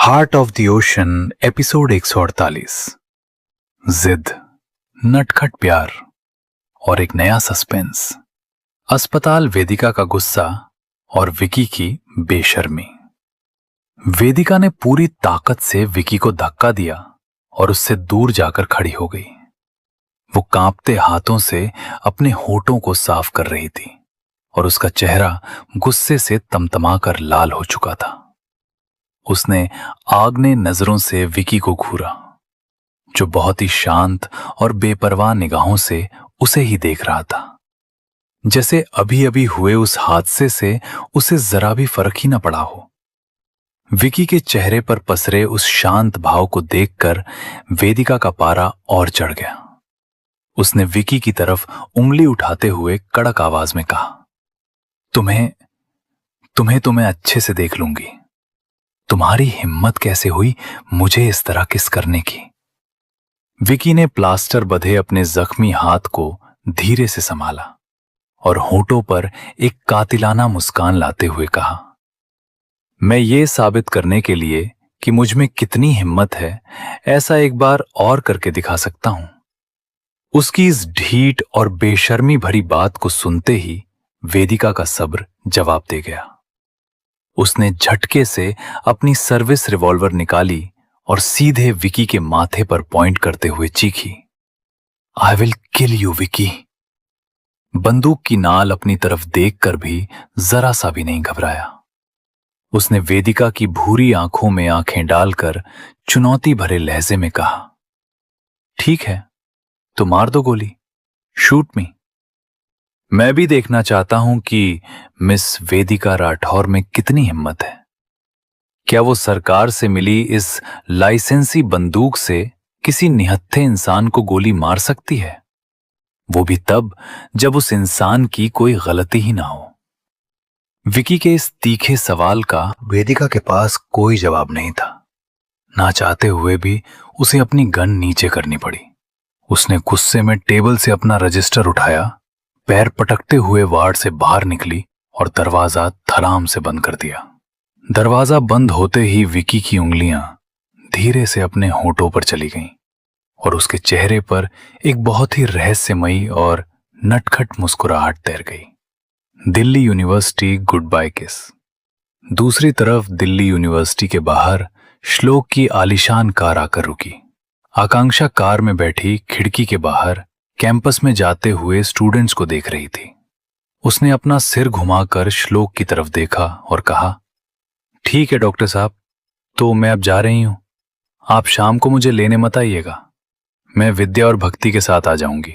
Heart of the ocean episode 148। जिद, नटखट प्यार और एक नया सस्पेंस। अस्पताल, वेदिका का गुस्सा और विकी की बेशर्मी। वेदिका ने पूरी ताकत से विकी को धक्का दिया और उससे दूर जाकर खड़ी हो गई। वो कांपते हाथों से अपने होठों को साफ कर रही थी और उसका चेहरा गुस्से से तमतमाकर लाल हो चुका था। उसने आगने नजरों से विकी को घूरा, जो बहुत ही शांत और बेपरवाह निगाहों से उसे ही देख रहा था, जैसे अभी अभी हुए उस हादसे से उसे जरा भी फर्क ही न पड़ा हो। विकी के चेहरे पर पसरे उस शांत भाव को देखकर वेदिका का पारा और चढ़ गया। उसने विकी की तरफ उंगली उठाते हुए कड़क आवाज में कहा, तुम्हें अच्छे से देख लूंगी। तुम्हारी हिम्मत कैसे हुई मुझे इस तरह किस करने की? विकी ने प्लास्टर बंधे अपने जख्मी हाथ को धीरे से संभाला और होठों पर एक कातिलाना मुस्कान लाते हुए कहा, मैं ये साबित करने के लिए कि मुझ में कितनी हिम्मत है, ऐसा एक बार और करके दिखा सकता हूं। उसकी इस ढीठ और बेशर्मी भरी बात को सुनते ही वेदिका का सब्र जवाब दे गया। उसने झटके से अपनी सर्विस रिवॉल्वर निकाली और सीधे विकी के माथे पर पॉइंट करते हुए चीखी, I will kill you Vicky. बंदूक की नाल अपनी तरफ देखकर भी जरा सा भी नहीं घबराया। उसने वेदिका की भूरी आंखों में आंखें डालकर चुनौती भरे लहजे में कहा, ठीक है, तो मार दो गोली, शूट मी। मैं भी देखना चाहता हूं कि मिस वेदिका राठौर में कितनी हिम्मत है। क्या वो सरकार से मिली इस लाइसेंसी बंदूक से किसी निहत्थे इंसान को गोली मार सकती है? वो भी तब जब उस इंसान की कोई गलती ही ना हो। विकी के इस तीखे सवाल का वेदिका के पास कोई जवाब नहीं था। ना चाहते हुए भी उसे अपनी गन नीचे करनी पड़ी। उसने गुस्से में टेबल से अपना रजिस्टर उठाया, पैर पटकते हुए वार्ड से बाहर निकली और दरवाजा धड़ाम से बंद कर दिया। दरवाजा बंद होते ही विकी की उंगलियां धीरे से अपने होठों पर चली गईं और उसके चेहरे पर एक बहुत ही रहस्यमयी और नटखट मुस्कुराहट तैर गई। दिल्ली यूनिवर्सिटी गुड बाय किस। दूसरी तरफ दिल्ली यूनिवर्सिटी के बाहर श्लोक की आलीशान कार आकर रुकी। आकांक्षा कार में बैठी खिड़की के बाहर कैंपस में जाते हुए स्टूडेंट्स को देख रही थी। उसने अपना सिर घुमाकर श्लोक की तरफ देखा और कहा, ठीक है डॉक्टर साहब, तो मैं अब जा रही हूं। आप शाम को मुझे लेने मत आइएगा, मैं विद्या और भक्ति के साथ आ जाऊंगी।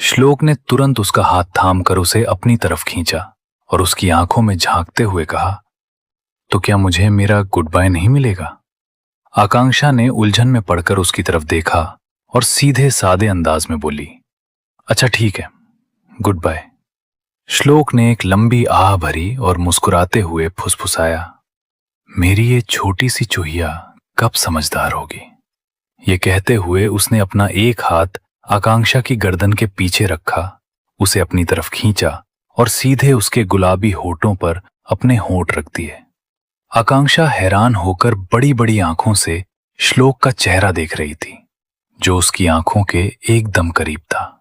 श्लोक ने तुरंत उसका हाथ थामकर उसे अपनी तरफ खींचा और उसकी आंखों में झांकते हुए कहा, तो क्या मुझे मेरा गुड बाय नहीं मिलेगा? आकांक्षा ने उलझन में पड़कर उसकी तरफ देखा और सीधे सादे अंदाज में बोली, अच्छा ठीक है, गुड बाय। श्लोक ने एक लंबी आह भरी और मुस्कुराते हुए फुसफुसाया, मेरी ये छोटी सी चूहिया कब समझदार होगी। ये कहते हुए उसने अपना एक हाथ आकांक्षा की गर्दन के पीछे रखा, उसे अपनी तरफ खींचा और सीधे उसके गुलाबी होठों पर अपने होंठ रख दिए। आकांक्षा हैरान होकर बड़ी बड़ी आंखों से श्लोक का चेहरा देख रही थी, जो उसकी आंखों के एकदम करीब था।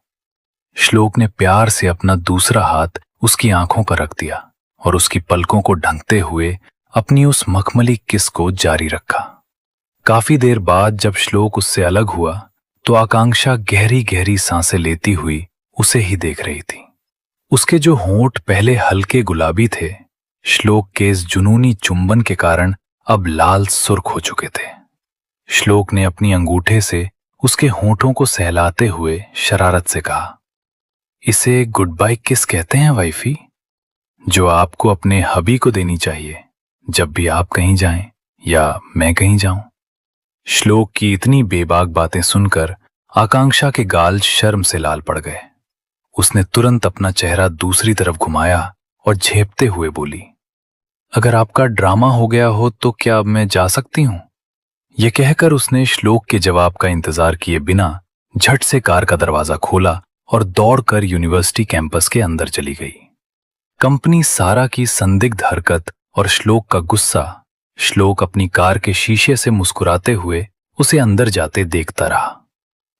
श्लोक ने प्यार से अपना दूसरा हाथ उसकी आंखों पर रख दिया और उसकी पलकों को ढंकते हुए अपनी उस मखमली किस को जारी रखा। काफी देर बाद जब श्लोक उससे अलग हुआ तो आकांक्षा गहरी गहरी सांसें लेती हुई उसे ही देख रही थी। उसके जो होंठ पहले हल्के गुलाबी थे, श्लोक के इस जुनूनी चुंबन के कारण अब लाल सुर्ख हो चुके थे। श्लोक ने अपनी अंगूठे से उसके होंठों को सहलाते हुए शरारत से कहा, इसे गुड बाय किस कहते हैं वाइफी, जो आपको अपने हबी को देनी चाहिए जब भी आप कहीं जाएं या मैं कहीं जाऊं। श्लोक की इतनी बेबाक बातें सुनकर आकांक्षा के गाल शर्म से लाल पड़ गए। उसने तुरंत अपना चेहरा दूसरी तरफ घुमाया और झेपते हुए बोली, अगर आपका ड्रामा हो गया हो तो क्या अब मैं जा सकती हूं? यह कहकर उसने श्लोक के जवाब का इंतजार किए बिना झट से कार का दरवाजा खोला और दौड़कर यूनिवर्सिटी कैंपस के अंदर चली गई। कंपनी सारा की संदिग्ध हरकत और श्लोक का गुस्सा श्लोक अपनी कार के शीशे से मुस्कुराते हुए उसे अंदर जाते देखता रहा।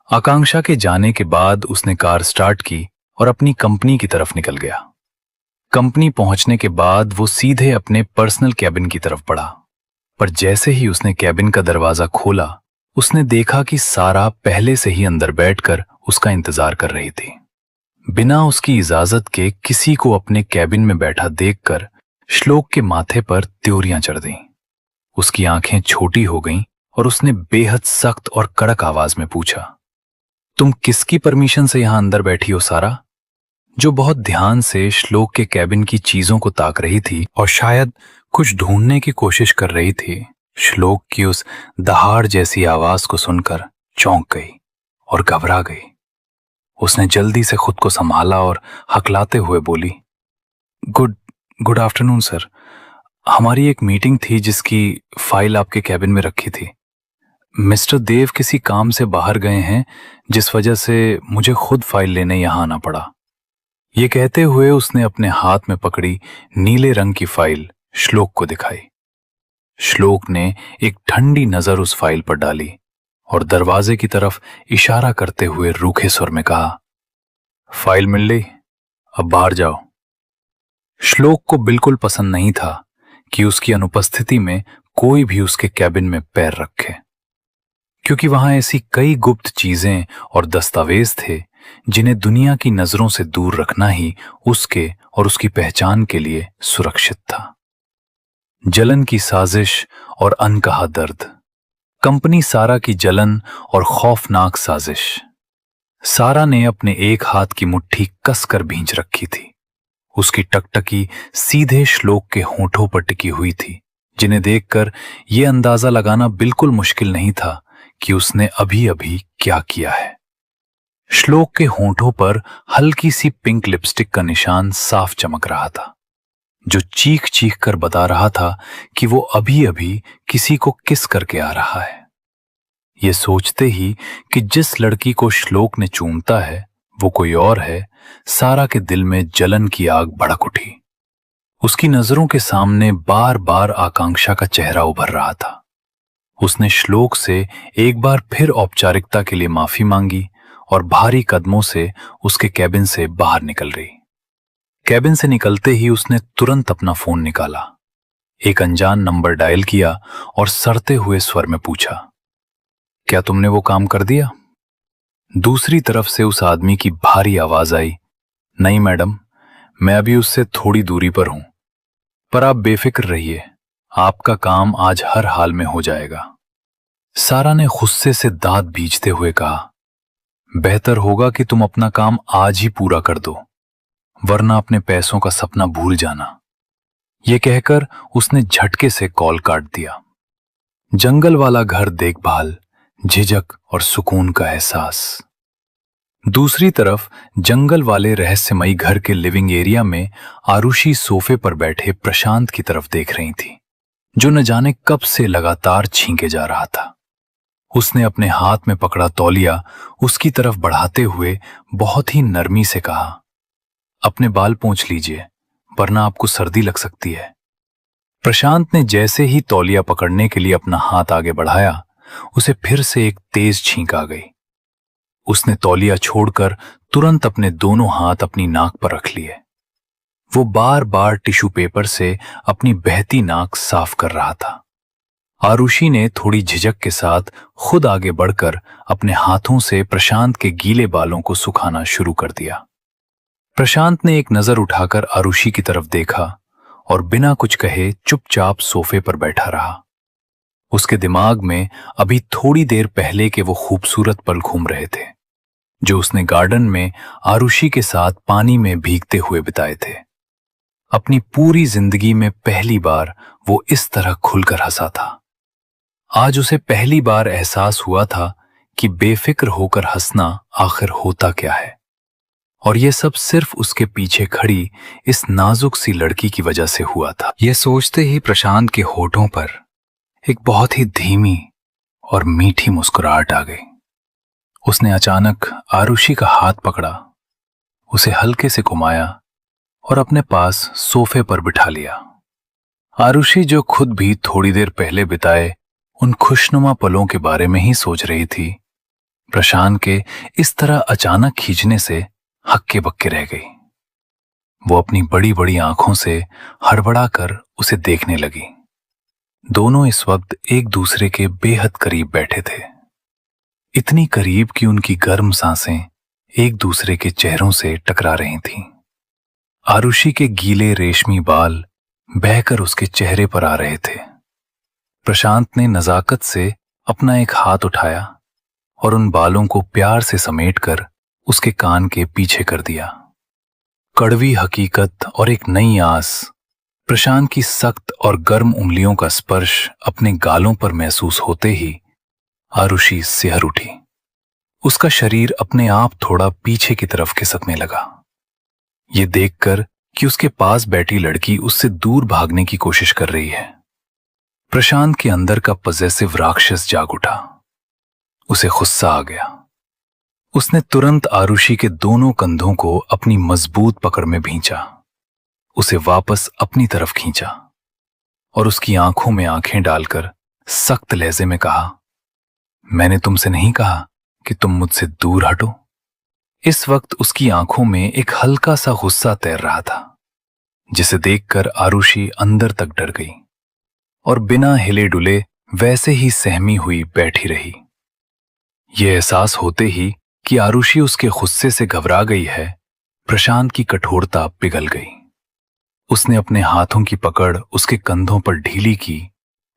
आकांक्षा के जाने के बाद उसने कार स्टार्ट की और अपनी कंपनी की तरफ निकल गया। कंपनी पहुंचने के बाद वो सीधे अपने पर्सनल कैबिन की तरफ बढ़ा, पर जैसे ही उसने कैबिन का दरवाजा खोला उसने देखा कि सारा पहले से ही अंदर बैठकर उसका इंतजार कर रही थी। बिना उसकी इजाजत के किसी को अपने कैबिन में बैठा देखकर श्लोक के माथे पर त्योरियां चढ़ गईं। उसकी आंखें छोटी हो गईं और उसने बेहद सख्त और कड़क आवाज में पूछा, तुम किसकी परमिशन से यहां अंदर बैठी हो सारा? जो बहुत ध्यान से श्लोक के कैबिन की चीजों को ताक रही थी और शायद कुछ ढूंढने की कोशिश कर रही थी, श्लोक की उस दहाड़ जैसी आवाज को सुनकर चौंक गई और घबरा गई। उसने जल्दी से खुद को संभाला और हकलाते हुए बोली, गुड आफ्टरनून सर। हमारी एक मीटिंग थी जिसकी फाइल आपके कैबिन में रखी थी। मिस्टर देव किसी काम से बाहर गए हैं, जिस वजह से मुझे खुद फाइल लेने यहां आना पड़ा। ये कहते हुए उसने अपने हाथ में पकड़ी नीले रंग की फाइल श्लोक को दिखाई। श्लोक ने एक ठंडी नजर उस फाइल पर डाली और दरवाजे की तरफ इशारा करते हुए रूखे स्वर में कहा, फाइल मिल गई, अब बाहर जाओ। श्लोक को बिल्कुल पसंद नहीं था कि उसकी अनुपस्थिति में कोई भी उसके कैबिन में पैर रखे, क्योंकि वहां ऐसी कई गुप्त चीजें और दस्तावेज थे जिन्हें दुनिया की नजरों से दूर रखना ही उसके और उसकी पहचान के लिए सुरक्षित था। जलन की साजिश और अनकहा दर्द, कंपनी सारा की जलन और खौफनाक साजिश। सारा ने अपने एक हाथ की मुट्ठी कसकर भींच रखी थी। उसकी टकटकी सीधे श्लोक के होठों पर टिकी हुई थी, जिन्हें देखकर यह अंदाजा लगाना बिल्कुल मुश्किल नहीं था कि उसने अभी अभी क्या किया है। श्लोक के होठों पर हल्की सी पिंक लिपस्टिक का निशान साफ चमक रहा था, जो चीख चीख कर बता रहा था कि वो अभी अभी किसी को किस करके आ रहा है। ये सोचते ही कि जिस लड़की को श्लोक ने चूमता है वो कोई और है, सारा के दिल में जलन की आग भड़क उठी। उसकी नजरों के सामने बार बार आकांक्षा का चेहरा उभर रहा था। उसने श्लोक से एक बार फिर औपचारिकता के लिए माफी मांगी और भारी कदमों से उसके कैबिन से बाहर निकल रही। कैबिन से निकलते ही उसने तुरंत अपना फोन निकाला, एक अनजान नंबर डायल किया और सड़ते हुए स्वर में पूछा, क्या तुमने वो काम कर दिया? दूसरी तरफ से उस आदमी की भारी आवाज आई, नहीं मैडम, मैं अभी उससे थोड़ी दूरी पर हूं, पर आप बेफिक्र रहिए, आपका काम आज हर हाल में हो जाएगा। सारा ने गुस्से से दांत बींचते हुए कहा, बेहतर होगा कि तुम अपना काम आज ही पूरा कर दो, वरना अपने पैसों का सपना भूल जाना। यह कहकर उसने झटके से कॉल काट दिया। जंगल वाला घर देखभाल, झिझक और सुकून का एहसास। दूसरी तरफ जंगल वाले रहस्यमयी घर के लिविंग एरिया में आरुषि सोफे पर बैठे प्रशांत की तरफ देख रही थी, जो न जाने कब से लगातार छींके जा रहा था। उसने अपने हाथ में पकड़ा तौलिया उसकी तरफ बढ़ाते हुए बहुत ही नरमी से कहा, अपने बाल पोंछ लीजिए, वरना आपको सर्दी लग सकती है। प्रशांत ने जैसे ही तौलिया पकड़ने के लिए अपना हाथ आगे बढ़ाया, उसे फिर से एक तेज छींक आ गई। उसने तौलिया छोड़कर तुरंत अपने दोनों हाथ अपनी नाक पर रख लिए। वो बार बार टिश्यू पेपर से अपनी बहती नाक साफ कर रहा था। आरुषि ने थोड़ी झिझक के साथ खुद आगे बढ़कर अपने हाथों से प्रशांत के गीले बालों को सुखाना शुरू कर दिया। प्रशांत ने एक नजर उठाकर आरुषि की तरफ देखा और बिना कुछ कहे चुपचाप सोफे पर बैठा रहा। उसके दिमाग में अभी थोड़ी देर पहले के वो खूबसूरत पल घूम रहे थे, जो उसने गार्डन में आरुषि के साथ पानी में भीगते हुए बिताए थे। अपनी पूरी जिंदगी में पहली बार वो इस तरह खुलकर हंसा था। आज उसे पहली बार एहसास हुआ था कि बेफिक्र होकर हंसना आखिर होता क्या है, और यह सब सिर्फ उसके पीछे खड़ी इस नाजुक सी लड़की की वजह से हुआ था। यह सोचते ही प्रशांत के होठों पर एक बहुत ही धीमी और मीठी मुस्कुराहट आ गई। उसने अचानक आरुषि का हाथ पकड़ा, उसे हल्के से घुमाया और अपने पास सोफे पर बिठा लिया। आरुषि जो खुद भी थोड़ी देर पहले बिताए उन खुशनुमा पलों के बारे में ही सोच रही थी, प्रशांत के इस तरह अचानक खींचने से हक्के बक्के रह गई। वो अपनी बड़ी बड़ी आंखों से हड़बड़ा कर उसे देखने लगी। दोनों इस वक्त एक दूसरे के बेहद करीब बैठे थे, इतनी करीब कि उनकी गर्म सांसें एक दूसरे के चेहरों से टकरा रही थीं। आरुषि के गीले रेशमी बाल बहकर उसके चेहरे पर आ रहे थे। प्रशांत ने नजाकत से अपना एक हाथ उठाया और उन बालों को प्यार से समेटकर उसके कान के पीछे कर दिया। कड़वी हकीकत और एक नई आस, प्रशांत की सख्त और गर्म उंगलियों का स्पर्श अपने गालों पर महसूस होते ही आरुषि सिहर उठी। उसका शरीर अपने आप थोड़ा पीछे की तरफ खिसकने लगा। ये देखकर कि उसके पास बैठी लड़की उससे दूर भागने की कोशिश कर रही है, प्रशांत के अंदर का पॉजेसिव राक्षस जाग उठा। उसे गुस्सा आ गया। उसने तुरंत आरुषि के दोनों कंधों को अपनी मजबूत पकड़ में भींचा, उसे वापस अपनी तरफ खींचा और उसकी आंखों में आंखें डालकर सख्त लहजे में कहा, मैंने तुमसे नहीं कहा कि तुम मुझसे दूर हटो। इस वक्त उसकी आंखों में एक हल्का सा गुस्सा तैर रहा था, जिसे देखकर आरुषि अंदर तक डर गई और बिना हिले डुले वैसे ही सहमी हुई बैठी रही। यह एहसास होते ही कि आरुषि उसके गुस्से से घबरा गई है, प्रशांत की कठोरता पिघल गई। उसने अपने हाथों की पकड़ उसके कंधों पर ढीली की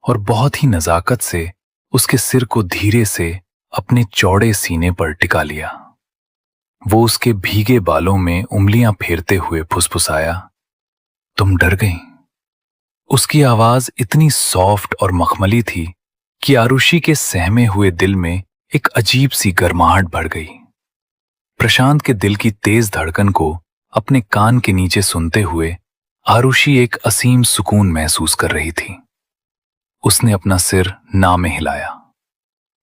और बहुत ही नजाकत से उसके सिर को धीरे से अपने चौड़े सीने पर टिका लिया। वो उसके भीगे बालों में उंगलियां फेरते हुए फुसफुसाया, तुम डर गई। उसकी आवाज इतनी सॉफ्ट और मखमली थी कि आरुषि के सहमे हुए दिल में एक अजीब सी गर्माहट भर गई। प्रशांत के दिल की तेज धड़कन को अपने कान के नीचे सुनते हुए आरुषि एक असीम सुकून महसूस कर रही थी। उसने अपना सिर ना में हिलाया,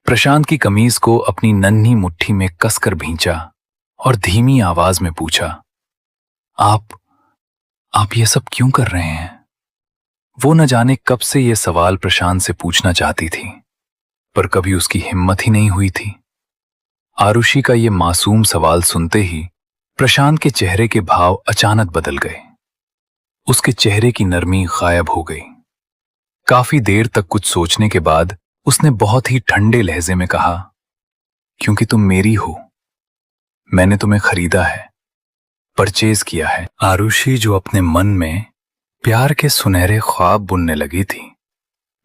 प्रशांत की कमीज को अपनी नन्ही मुट्ठी में कसकर भींचा और धीमी आवाज में पूछा, आप ये सब क्यों कर रहे हैं? वो न जाने कब से ये सवाल प्रशांत से पूछना चाहती थी, पर कभी उसकी हिम्मत ही नहीं हुई थी। आरुषि का ये मासूम सवाल सुनते ही प्रशांत के चेहरे के भाव अचानक बदल गए। उसके चेहरे की नरमी गायब हो गई। काफी देर तक कुछ सोचने के बाद उसने बहुत ही ठंडे लहजे में कहा, क्योंकि तुम मेरी हो, मैंने तुम्हें खरीदा है, परचेज किया है। आरुषि जो अपने मन में प्यार के सुनहरे ख्वाब बुनने लगी थी,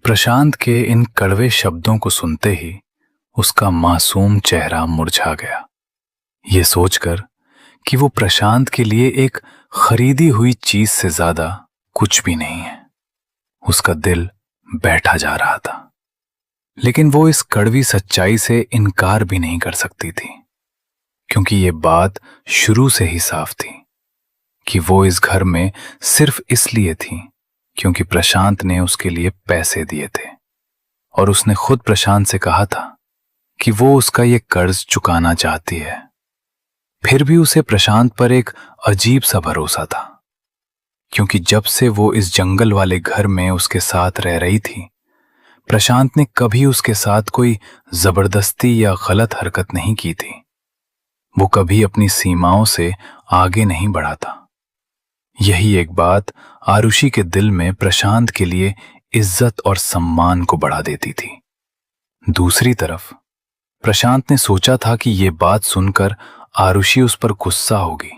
प्रशांत के इन कड़वे शब्दों को सुनते ही उसका मासूम चेहरा मुरझा गया। ये सोचकर कि वो प्रशांत के लिए एक खरीदी हुई चीज से ज्यादा कुछ भी नहीं है, उसका दिल बैठा जा रहा था। लेकिन वो इस कड़वी सच्चाई से इनकार भी नहीं कर सकती थी, क्योंकि ये बात शुरू से ही साफ थी कि वो इस घर में सिर्फ इसलिए थी क्योंकि प्रशांत ने उसके लिए पैसे दिए थे और उसने खुद प्रशांत से कहा था कि वो उसका ये कर्ज चुकाना चाहती है। फिर भी उसे प्रशांत पर एक अजीब सा भरोसा था, क्योंकि जब से वो इस जंगल वाले घर में उसके साथ रह रही थी, प्रशांत ने कभी उसके साथ कोई जबरदस्ती या गलत हरकत नहीं की थी। वो कभी अपनी सीमाओं से आगे नहीं बढ़ा था। यही एक बात आरुषि के दिल में प्रशांत के लिए इज्जत और सम्मान को बढ़ा देती थी। दूसरी तरफ प्रशांत ने सोचा था कि ये बात सुनकर आरुषि उस पर गुस्सा होगी,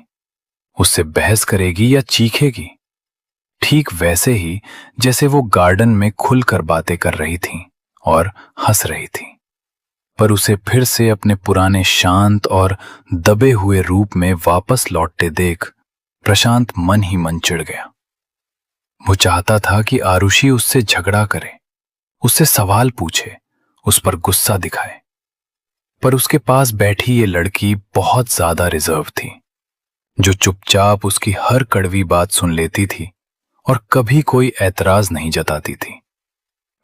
उससे बहस करेगी या चीखेगी, ठीक वैसे ही जैसे वो गार्डन में खुलकर बातें कर रही थी और हंस रही थी। पर उसे फिर से अपने पुराने शांत और दबे हुए रूप में वापस लौटते देख प्रशांत मन ही मन चिढ़ गया। वो चाहता था कि आरुषि उससे झगड़ा करे, उससे सवाल पूछे, उस पर गुस्सा दिखाए, पर उसके पास बैठी ये लड़की बहुत ज्यादा रिजर्व थी, जो चुपचाप उसकी हर कड़वी बात सुन लेती थी और कभी कोई ऐतराज नहीं जताती थी।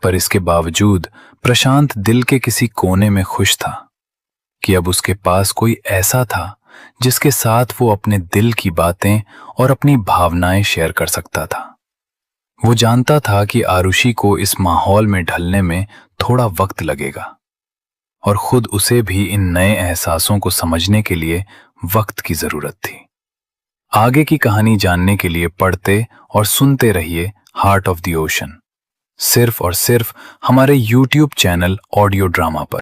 पर इसके बावजूद प्रशांत दिल के किसी कोने में खुश था कि अब उसके पास कोई ऐसा था जिसके साथ वो अपने दिल की बातें और अपनी भावनाएं शेयर कर सकता था। वो जानता था कि आरुषि को इस माहौल में ढलने में थोड़ा वक्त लगेगा और खुद उसे भी इन नए एहसासों को समझने के लिए वक्त की जरूरत थी। आगे की कहानी जानने के लिए पढ़ते और सुनते रहिए हार्ट ऑफ द ओशन, सिर्फ और सिर्फ हमारे YouTube चैनल ऑडियो ड्रामा पर।